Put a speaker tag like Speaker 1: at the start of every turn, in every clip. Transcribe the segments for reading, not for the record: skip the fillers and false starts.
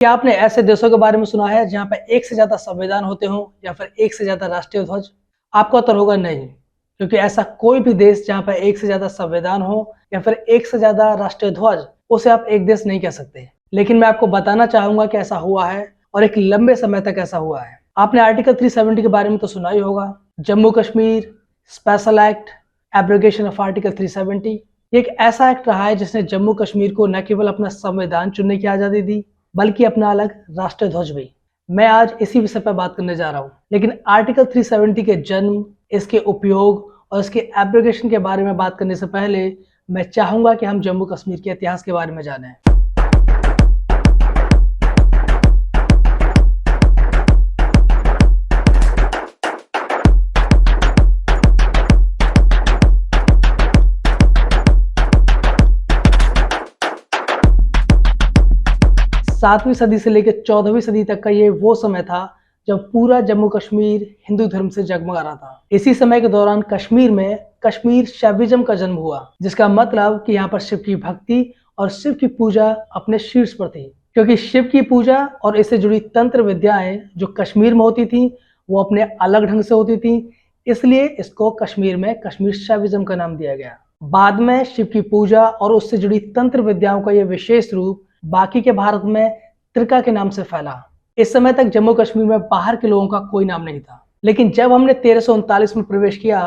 Speaker 1: क्या आपने ऐसे देशों के बारे में सुना है जहां पर एक से ज्यादा संविधान होते हों या फिर एक से ज्यादा राष्ट्रीय ध्वज? आपका उत्तर होगा नहीं, क्योंकि ऐसा कोई भी देश जहां पर एक से ज्यादा संविधान हो या फिर एक से ज्यादा राष्ट्रीय ध्वज, उसे आप एक देश नहीं कह सकते। लेकिन मैं आपको बताना चाहूंगा कि ऐसा हुआ है और एक लंबे समय तक ऐसा हुआ है। आपने आर्टिकल 370 के बारे में तो सुना ही होगा। Jammu Kashmir special act, abrogation of article 370। ये एक ऐसा एक्ट रहा है जिसने जम्मू कश्मीर को न केवल अपना संविधान चुनने की आजादी दी, बल्कि अपना अलग राष्ट्रीय ध्वज भी। मैं आज इसी विषय पर बात करने जा रहा हूँ। लेकिन आर्टिकल 370 के जन्म, इसके उपयोग और इसके एब्रोगेशन के बारे में बात करने से पहले मैं चाहूंगा कि हम जम्मू कश्मीर के इतिहास के बारे में जानें। सातवीं सदी से लेकर 14वीं सदी तक का ये वो समय था जब पूरा जम्मू कश्मीर हिंदू धर्म से जगमगा रहा था। इसी समय के दौरान कश्मीर में कश्मीर शैविज्म का जन्म हुआ, जिसका मतलब कि यहाँ पर शिव की भक्ति और शिव की पूजा अपने शीर्ष पर थी। क्योंकि शिव की पूजा और इससे जुड़ी तंत्र विद्याएं जो कश्मीर में होती थी वो अपने अलग ढंग से होती थी, इसलिए इसको कश्मीर में कश्मीर शैविज्म का नाम दिया गया। बाद में शिव की पूजा और उससे जुड़ी तंत्र विद्याओं का यह विशेष रूप बाकी के भारत में त्रिका के नाम से फैला। इस समय तक जम्मू कश्मीर में बाहर के लोगों का कोई नाम नहीं था, लेकिन जब हमने 1339 में प्रवेश किया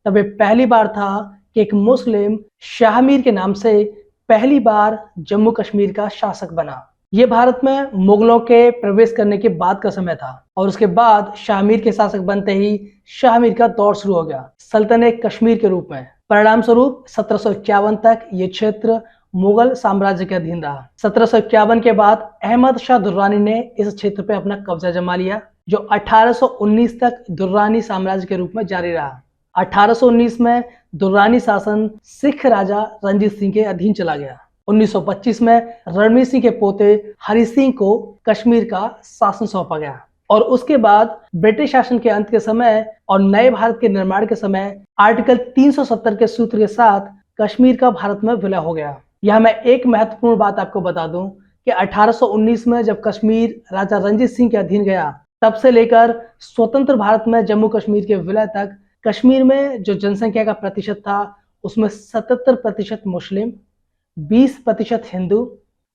Speaker 1: तब ये पहली बार था कि एक मुस्लिम शाहमीर के नाम से पहली बार जम्मू कश्मीर का शासक बना। ये भारत में मुगलों के प्रवेश करने के बाद का समय था और उसके बाद शाहमीर के शासक बनते ही शाहमीर का दौर शुरू हो गया सल्तनत कश्मीर के रूप में। परिणाम स्वरूप 1751 तक ये क्षेत्र मुगल साम्राज्य के अधीन रहा। 1751 के बाद अहमद शाह दुर्रानी ने इस क्षेत्र पर अपना कब्जा जमा लिया, जो 1819 तक दुर्रानी साम्राज्य के रूप में जारी रहा। 1819 में दुर्रानी शासन सिख राजा रंजीत सिंह के अधीन चला गया। 1925 में रणवीर सिंह के पोते हरि सिंह को कश्मीर का शासन सौंपा गया और उसके बाद ब्रिटिश शासन के अंत के समय और नए भारत के निर्माण के समय आर्टिकल 370 के सूत्र के साथ कश्मीर का भारत में विलय हो गया। यह मैं एक महत्वपूर्ण बात आपको बता दूं कि 1819 में जब कश्मीर राजा रंजीत सिंह के अधीन गया, तब से लेकर स्वतंत्र भारत में जम्मू कश्मीर के विलय तक कश्मीर में जो जनसंख्या का प्रतिशत था उसमें 77% मुस्लिम, 20% हिंदू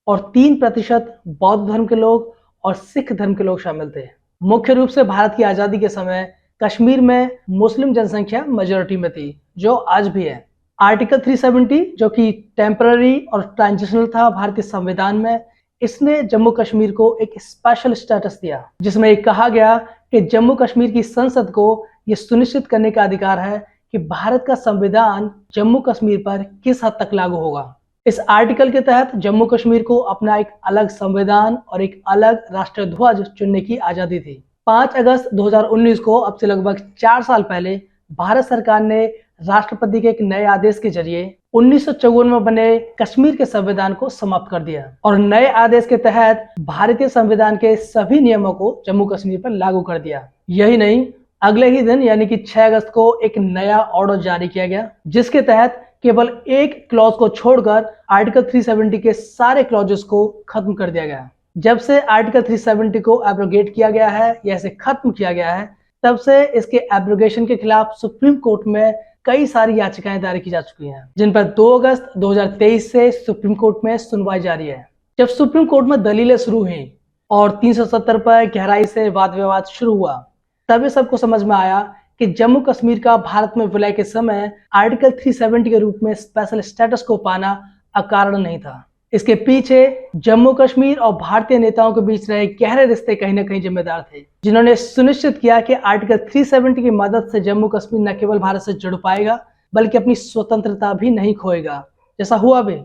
Speaker 1: और 3% बौद्ध धर्म के लोग और सिख धर्म के लोग शामिल थे। मुख्य रूप से भारत की आजादी के समय कश्मीर में मुस्लिम जनसंख्या मेजोरिटी में थी, जो आज भी है। आर्टिकल 370 जो कि टेम्पररी और ट्रांजिशनल था भारतीय संविधान में, इसने जम्मू कश्मीर को एक स्पेशल स्टेटस दिया, जिसमें एक कहा गया कि जम्मू कश्मीर की संसद को यह सुनिश्चित करने का अधिकार है कि भारत का संविधान जम्मू कश्मीर पर किस हद तक लागू होगा। इस आर्टिकल के तहत जम्मू कश्मीर को अपना एक अलग संविधान और एक अलग राष्ट्रीय ध्वज चुनने की आजादी थी। 5 अगस्त 2019 को, अब से लगभग 4 साल पहले, भारत सरकार ने राष्ट्रपति के एक नए आदेश के जरिए 1954 में बने कश्मीर के संविधान को समाप्त कर दिया और नए आदेश के तहत भारतीय संविधान के सभी नियमों को जम्मू कश्मीर पर लागू कर दिया। यही नहीं, अगले ही दिन यानी कि 6 अगस्त को एक नया ऑर्डर जारी किया गया, जिसके तहत केवल एक क्लॉज को छोड़कर आर्टिकल 370 के सारे क्लॉजेस को खत्म कर दिया गया। जब से आर्टिकल 370 को एब्रोगेट किया गया है या इसे खत्म किया गया है, तब से इसके एब्रोगेशन के खिलाफ सुप्रीम कोर्ट में कई सारी याचिकाएं दायर की जा चुकी हैं, जिन पर 2 अगस्त 2023 से सुप्रीम कोर्ट में सुनवाई जारी है। जब सुप्रीम कोर्ट में दलीलें शुरू हुई और 370 पर गहराई से वाद विवाद शुरू हुआ, तब सबको समझ में आया कि जम्मू कश्मीर का भारत में विलय के समय आर्टिकल 370 के रूप में स्पेशल स्टेटस को पाना अकारण नहीं था। इसके पीछे जम्मू कश्मीर और भारतीय नेताओं के बीच रहे गहरे रिश्ते कहीं ना कहीं जिम्मेदार थे, जिन्होंने सुनिश्चित किया कि आर्टिकल 370 की मदद से जम्मू कश्मीर न केवल भारत से जुड़ पाएगा बल्कि अपनी स्वतंत्रता भी नहीं खोएगा, जैसा हुआ भी।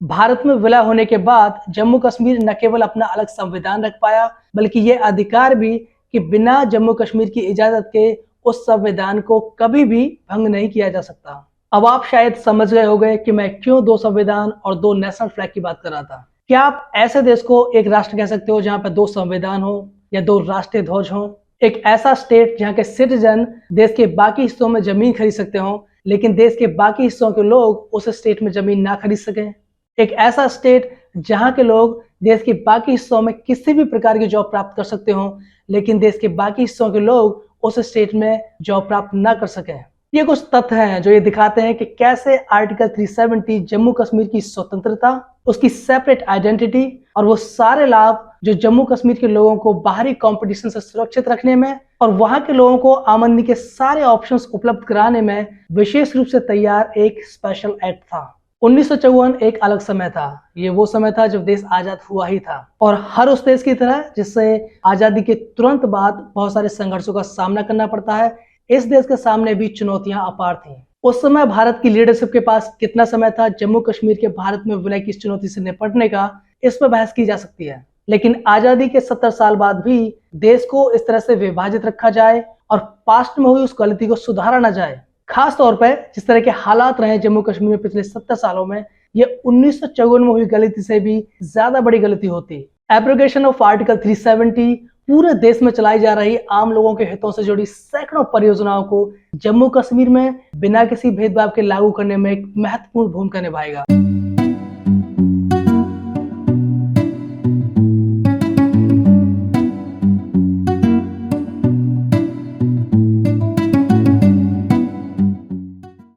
Speaker 1: भारत में विलय होने के बाद जम्मू कश्मीर न केवल अपना अलग संविधान रख पाया, बल्कि ये अधिकार भी कि बिना जम्मू कश्मीर की इजाजत के उस संविधान को कभी भी भंग नहीं किया जा सकता। अब आप शायद समझ गए होंगे कि मैं क्यों 2 संविधान और 2 नेशनल फ्लैग की बात कर रहा था। क्या आप ऐसे देश को एक राष्ट्र कह सकते हो जहां पर 2 संविधान हो या 2 राष्ट्रीय ध्वज हो? एक ऐसा स्टेट जहां के सिटीजन देश के बाकी हिस्सों में जमीन खरीद सकते हो, लेकिन देश के बाकी हिस्सों के लोग उस स्टेट में जमीन ना खरीद सकें? एक ऐसा स्टेट जहां के लोग देश के बाकी हिस्सों में किसी भी प्रकार की जॉब प्राप्त कर सकते हो, लेकिन देश के बाकी हिस्सों के लोग उस स्टेट में जॉब प्राप्त ना कर सकें। ये कुछ तथ्य हैं जो ये दिखाते हैं कि कैसे आर्टिकल 370 जम्मू कश्मीर की स्वतंत्रता, उसकी सेपरेट आइडेंटिटी और वो सारे लाभ जो जम्मू कश्मीर के लोगों को बाहरी कंपटीशन से सुरक्षित रखने में और वहां के लोगों को आमदनी के सारे ऑप्शंस उपलब्ध कराने में विशेष रूप से तैयार एक स्पेशल एक्ट था। 1954 एक अलग समय था। ये वो समय था जब देश आजाद हुआ ही था और हर उस देश की तरह जिससे आजादी के तुरंत बाद बहुत सारे संघर्षों का सामना करना पड़ता है, इस देश के सामने भी चुनौतियां अपार थीं। उस समय भारत की लीडरशिप के पास कितना समय था जम्मू कश्मीर के भारत में विलय की इस चुनौती से निपटने का, इस पर बहस की जा सकती है। लेकिन आजादी के 70 साल बाद भी देश को इस तरह से विभाजित रखा जाए और पास्ट में हुई उस गलती को सुधारा ना जाए, खास तौर पर जिस तरह के हालात रहे जम्मू कश्मीर में पिछले 70 सालों में, ये 1954 में हुई गलती से भी ज्यादा बड़ी गलती होती। एब्रोगेशन ऑफ आर्टिकल 370 पूरे देश में चलाई जा रही आम लोगों के हितों से जुड़ी सैकड़ों परियोजनाओं को जम्मू कश्मीर में बिना किसी भेदभाव के लागू करने में एक महत्वपूर्ण भूमिका निभाएगा।